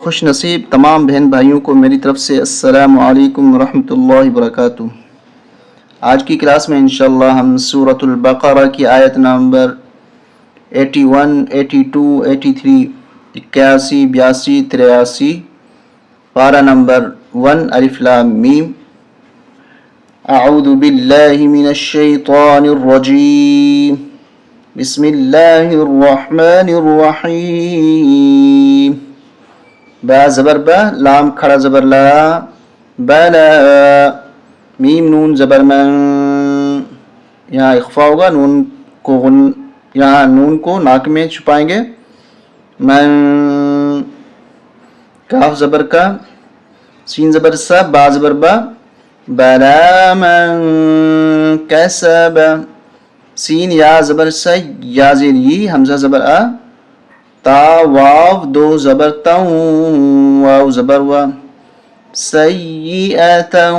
خوش نصیب تمام بہن بھائیوں کو میری طرف سے السلام علیکم ورحمۃ اللہ وبرکاتہ۔ آج کی کلاس میں انشاءاللہ ہم سورۃ البقرہ کی آیت نمبر 81، 82، 83، 81، 82، 83، پارہ نمبر 1 الف لام میم۔ اعوذ باللہ من الشیطان الرجیم، بسم اللہ الرحمن الرحیم۔ با زبر با، لام کھڑا زبر لا، بلا، میم نون زبر من، یہاں اخفا ہوگا، یہاں نون کو ناک میں چھپائیں گے، من، کاف زبر کا، سین زبر سا، با زبر با، بلا من کسب، سین یا زبر سا، یا زیر ی، حمزہ زبر آ، تا واو دو زبر تا، واو زبر و، سیئتا و،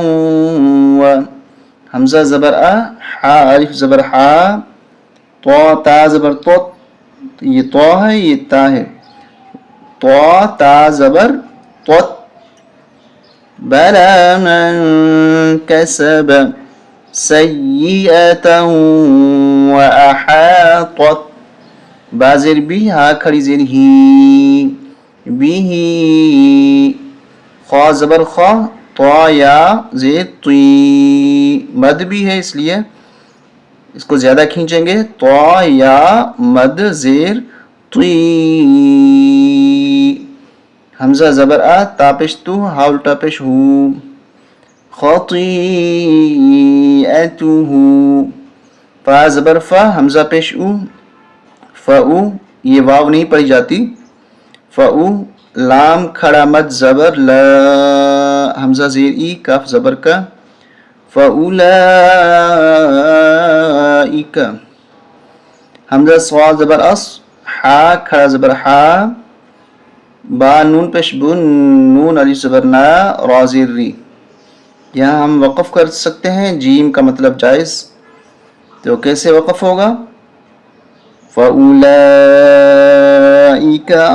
حمزہ زبر آ، حا الف زبر حا، تو تا زبر تو، یہ تو ہے یہ تا ہے، تو تا زبر تو، بلا من کسب سیئتا و احاطت، با زیر بی، ہا کھڑی زیر ہی، بھی، خوا زبر خوا، تو یا زیر طی، مد بھی ہے اس لیے اس کو زیادہ کھینچیں گے، تو یا مد زیر طی، حمزہ زبر آ، تا پیش تو، ہا الٹا پیش ہو، خطیئتہ، فا زبر فا، حمزہ پیش او، فاو، یہ واو نہیں پڑھی جاتی، فاو، لام کھڑا مد زبر لا، حمزہ زیر ای، کاف زبر کا، فاولائک، حمزہ صاد زبر اس، حا کھڑا زبر حا، با نون پیش بن، نون الف زبر نا، را زیر ری، یہاں ہم وقف کر سکتے ہیں، جیم کا مطلب جائز، تو کیسے وقف ہوگا؟ فَأُولَئِكَ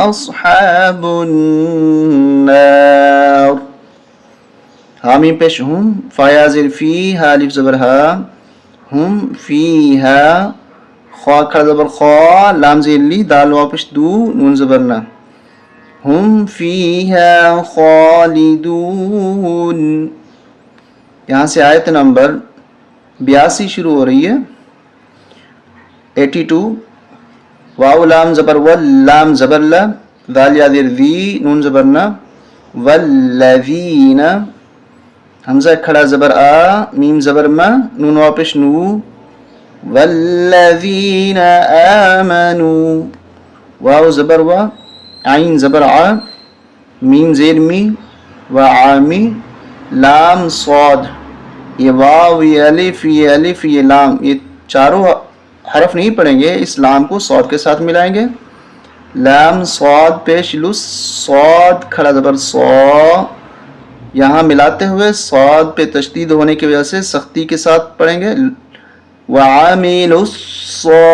أَصْحَابُ النَّارِ، حامیم پیش ہم، فایا زیر فی، ہا الف زبر ہا، ہم فیہا، خوا کھڑا زبر خوا، لام زیر لی، دال واو پیش دو، نون زبر نا، ہم فیہا خالدون۔ یہاں سے آیت نمبر 82 شروع ہو رہی ہے، 82، واو لام زبر ول، لام زبر لا، دال یا زیر ذی، نون زبر نا، والذین، حمزہ کھڑا زبر آ، میم زبر ما، نون واو پیش نو، والذین آمنوا، واو زبر و، عین زبر آ، میم زیر می، وعامی، لام صاد، یہ واو، یہ الف، یہ لام، یہ چاروں حرف نہیں پڑھیں گے، اس لام کو صاد کے ساتھ ملائیں گے، لام صاد پیش لس، صاد کھڑا زبر صا، یہاں ملاتے ہوئے صاد پہ تشدید ہونے کی وجہ سے سختی کے ساتھ پڑھیں گے، وعامل الصا،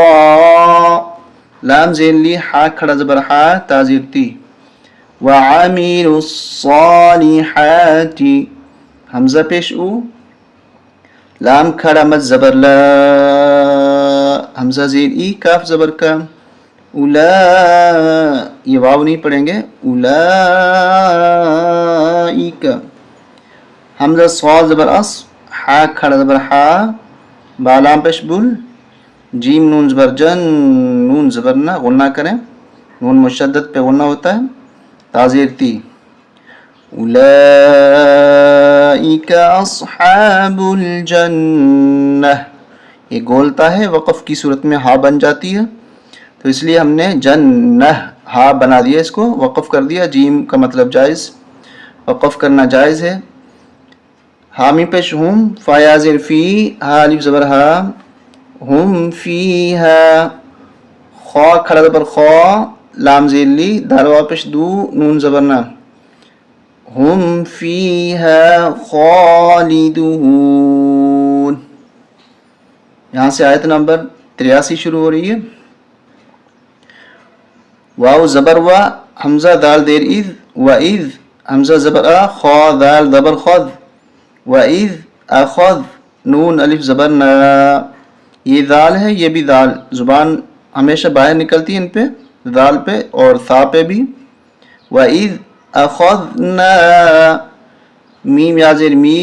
لام زیر لی، ہا کھڑا زبر ہا، تا زیر تی، وعامل الصالحات، حمزہ پیش او، لام کھڑا مد زبر لا، حمزہ زیر ای، کاف زبر کا، اولا، یہ واو نہیں پڑھیں گے، اولائک، حمزہ صاد زبر اس، ہا کھڑا زبر ہا، با لام پیش بل، جیم نون زبر جن، نون زبر نا، غنہ کریں، نون مشدد پہ غنہ ہوتا ہے، تا زیر تی، اولئک اصحاب الجنہ، یہ گولتا ہے، وقف کی صورت میں ہا بن جاتی ہے، تو اس لیے ہم نے جنہ ہا بنا دیا، اس کو وقف کر دیا، جیم کا مطلب جائز، وقف کرنا جائز ہے، حامی پیش ہم، فایا زیر فی، ہا الف زبر ہا، ہم فیہا، خوا کھڑا زبر خوا، لام زیر لی، دال واو پیش دو، نون زبر نا، ہم فیہا خالدون۔ یہاں سے آیت نمبر 83 شروع ہو رہی ہے، واو زبر و، حمزہ دال دیر اذ، وَإِذْ حمزہ زبر خا دال زبر خذ وَإِذْ أَخَذْ نون الف زبر نا. یہ دال ہے یہ بھی دال زبان ہمیشہ باہر نکلتی ہے ان پہ دال پہ اور ثا پہ بھی. وَإِذْ أَخَذْنَا میم یا زیر می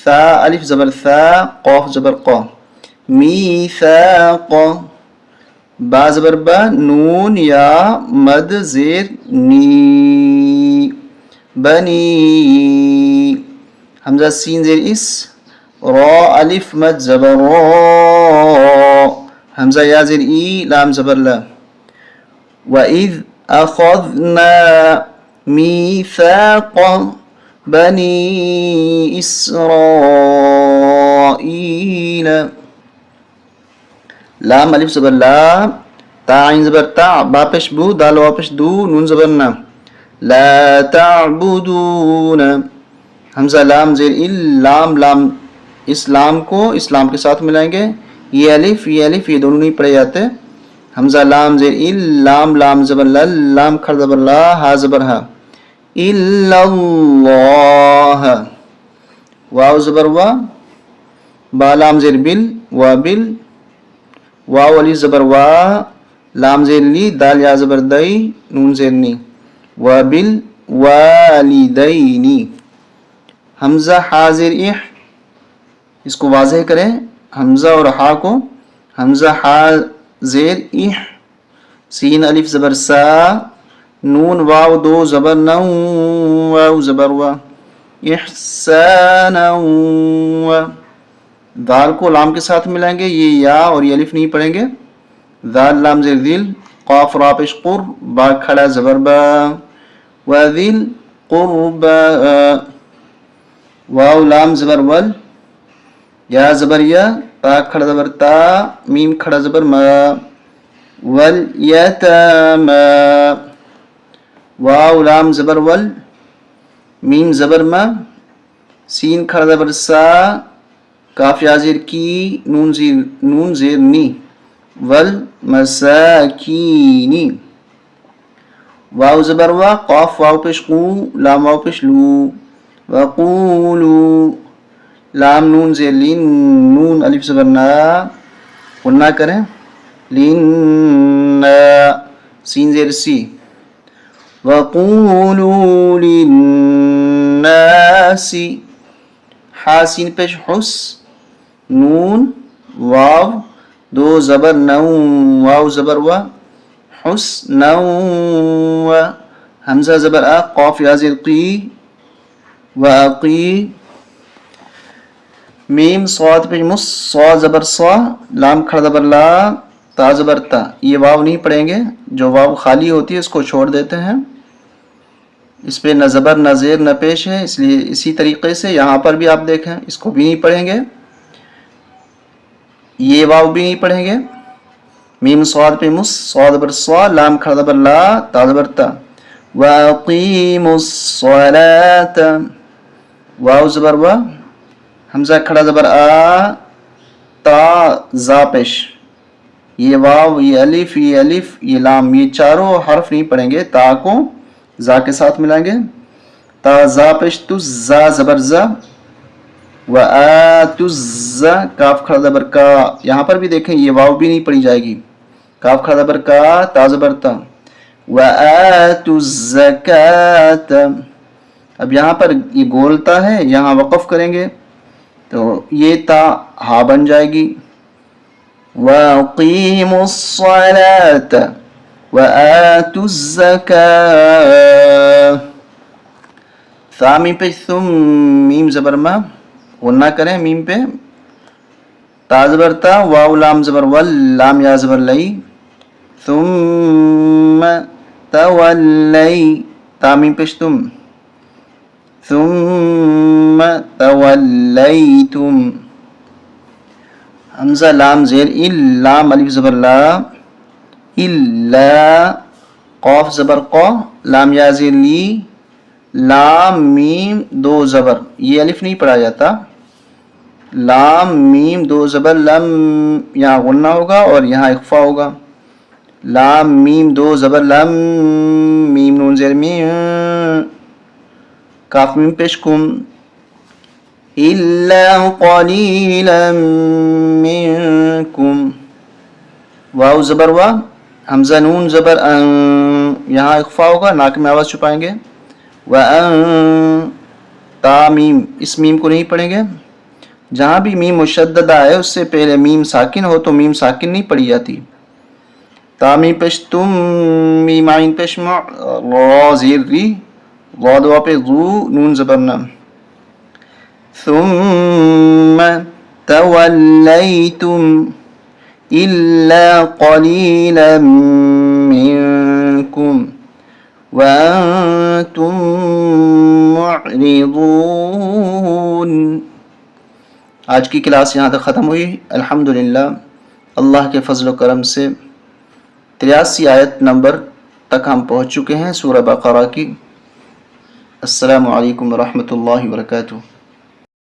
ثا الف زبر ثا قاف زبر قا میثاق با زبر با نون یا مد زیر نی بنی حمزہ سین زیر اس را الف مد زبر را حمزہ یا زیر ای لام زبر لا. وَإِذْ أَخَذْنَا مِيثَاقَ بَنِي إِسْرَائِيلَ لام الف زبر لا تا عین زبر تا با پیش بو دال واپش دو نون زبر نا لا تعبدون حمزہ لام زیر ال لام لام اس لام کو اسلام کے ساتھ ملائیں گے. یہ الف یہ دونوں نہیں پڑھے جاتے. حمزہ لام زیر ال لام لام زبر لل لام کھڑ زبر لا ہا زبر ہا الا اللہ واو زبر وا با لام زیر بل و بل واو علی زبر وا لام زیر لی دال یا زبر دئی نون زیر نی و بل والدینی. حمزہ حاضر اح اس کو واضح کریں حمزہ اور ہا کو. حمزہ ہا زیر اح سین الف زبر سا نون واو دو زبر نو واو زبر وا احسانا و دال کو لام کے ساتھ ملائیں گے یہ یا اور یہ الف نہیں پڑھیں گے. دال لام زیر دل قاف را پیش قر با کھڑا زبر با وذل قربا واو لام زبر ول یا زبر یا تا کھڑا زبر تا میم کھڑا زبر ما والیتاما واو لام زبر ول میم زبر ما سین کھڑا زبر سا کاف یا زیر کی نون زیر نی والمساکینی واو زبر وا قاف واو پیش قو لام واو پیش لو وقولو لام نون زیر لین نون الف زبر نا قلنا کریں لین سین زیر سی وقولو للناس حاسین پیش حس نون واو دو زبر نو واو زبر و حس نو حمزہ زبر آ قاف یا زیر قی وقی میم صاد پیش مس صا زبر صا لام کھڑا زبر لا تا زبر تا. یہ واو نہیں پڑھیں گے جو واو خالی ہوتی ہے اس کو چھوڑ دیتے ہیں اس پہ نہ زبر نہ زیر نہ پیش ہے اس لیے اسی طریقے سے یہاں پر بھی آپ دیکھیں اس کو بھی نہیں پڑھیں گے یہ واو بھی نہیں پڑھیں گے. میم صاد پہ مس صاد زبر صا لام کھڑا زبر لا تا زبر تا واقیموا الصلاۃ واو زبر وا حمزہ کھڑا زبر آ تا زا پیش یہ واو یہ الف یہ لام یہ چاروں حرف نہیں پڑھیں گے تا کو زا کے ساتھ ملائیں گے. تا زا پیش تو زا زبر زا و آتو زا کاف کھڑا زبر کا یہاں پر بھی دیکھیں یہ واو بھی نہیں پڑھی جائے گی کاف کھڑا زبر کا تا زبر تا و آتو الزکاۃ. اب یہاں پر یہ گولتا ہے یہاں وقف کریں گے تو یہ تا ہا بن جائے گی وَأَقِيمُوا الصَّلَاةَ وَآتُوا الزَّكَاةَ. ثا میم پہ ثم میم زبر ما غنہ کریں میم پہ تا زبر تا واو لام زبر ول لام یا زبر لئی ثم تولی تا میم پہ تم ثم تولیتم. حمزہ لام زیر ال لام الف زبر لا الا قاف زبر قا لام یا زیر لی لام میم دو زبر یہ الف نہیں پڑھا جاتا لام میم دو زبر لم یہاں غنہ ہوگا اور یہاں اخفا ہوگا لام میم دو زبر لم میم نون زیر میم کاف میم پیش کم الا قلیلا منکم واو زبر وا حمزہ نون زبر یہاں اخفا ہوگا ناک میں آواز چھپائیں گے وان تا میم اس میم کو نہیں پڑھیں گے جہاں بھی میم مشددہ ہے اس سے پہلے میم ساکن ہو تو میم ساکن نہیں پڑھی جاتی تا میم پیش تم میم عین پیش را زیر ری ضاد وا پہ ذو نون زبر نم ثم تولیتم الا قلیلا منکم وانتم معرضون. آج کی کلاس یہاں تک ختم ہوئی. الحمدللہ اللہ کے فضل و کرم سے 83 آیت نمبر تک ہم پہنچ چکے ہیں سورہ بقرہ کی. السلام علیکم ورحمۃ اللہ وبرکاتہ.